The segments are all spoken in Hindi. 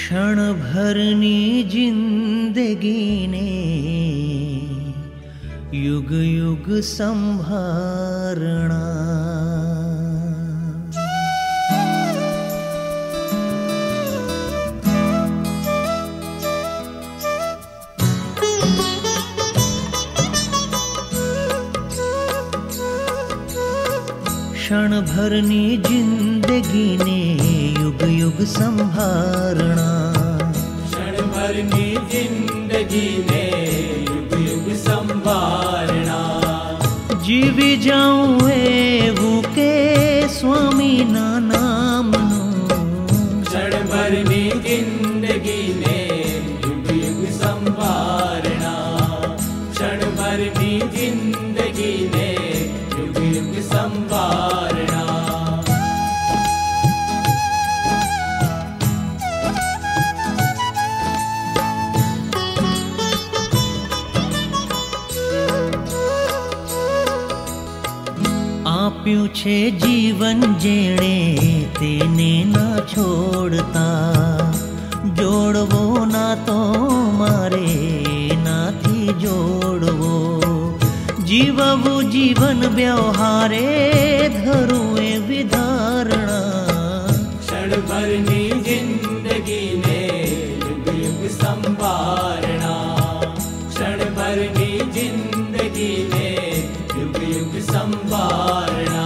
क्षण भरनी जिंदगी ने युग युग संभारणा। क्षण भरनी जिंदगी ने युग युग संभारणा। क्षण भरनी जिंदगी ने युग युग संभारणा। जीवी जाऊं एवं के स्वामी ना नामनु। क्षण भरनी जिंदगी ने युग युग संभारणा। क्षण भरनी जिंदगी ने युग युग संभारणा। આપ્યું છે જીવન જેણે તેને ના છોડતા, જોડવો ના તો મારે નાથી જોડવો। જીવવું જીવન વ્યવહારે ધરું એ વિધારણા। क्षण भरनी जिंदगी ने युग युग संभारणा। क्षण भरनी जिंदगी ने युग युग संभारणा।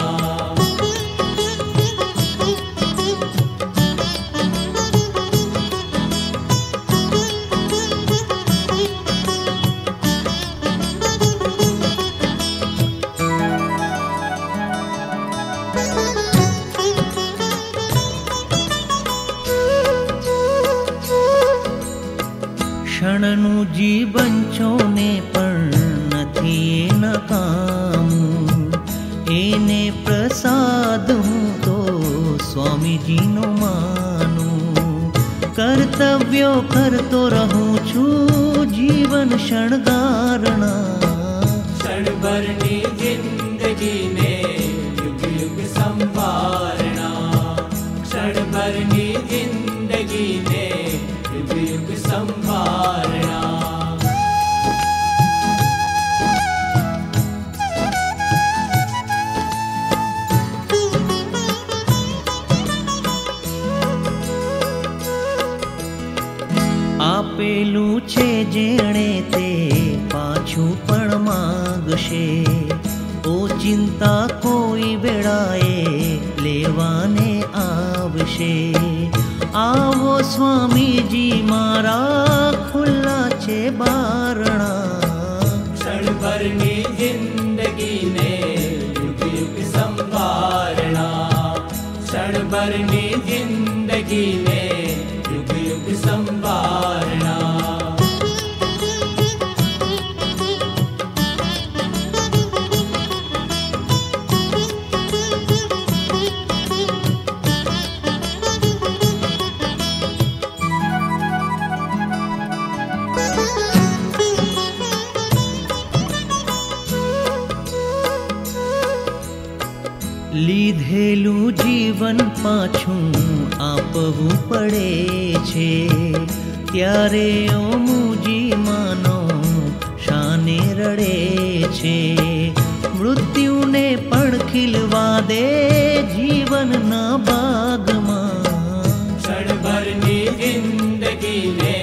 ક્ષણનું જીવન ચોને પણ નથી એ નકામું। એને પ્રસાદ હું તો સ્વામીજીનો માનું। કર્તવ્યો કરતો રહું છું જીવન શણગારણા। क्षण भरनी जिंदगी ने युग युग संभारणा। क्षण भरनी जिंदगी ने युग युग संभारणा। આપેલું છે જેણે તે પાછું પણ માંગશે। ઓ ચિંતા કોઈ વેળાએ લેવાને આવશે। આવો સ્વામીજી મારા ખુલ્લા છે બારણા। क्षण भरनी जिंदगी ने युग युग संभारणा। क्षण भरनी जिंदगी ने युग युग संभारणा। લીધેલું જીવન પાછું આપવું પડે છે, ત્યારે ઓ મુજી માનો શાને રડે છે। મૃત્યુને પણ ખીલવા દે જીવનના બાગમાં। क्षण भरनी जिंदगी ने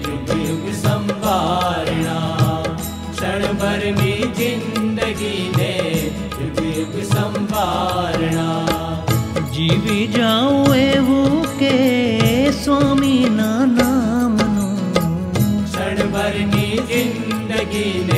युग युग संभारणा। क्षण भरनी जिंदगी ने युग युग संभारणा। જીવી જાઉં એવું કે સ્વામીના નામનું। क्षण भरनी जिंदगी ने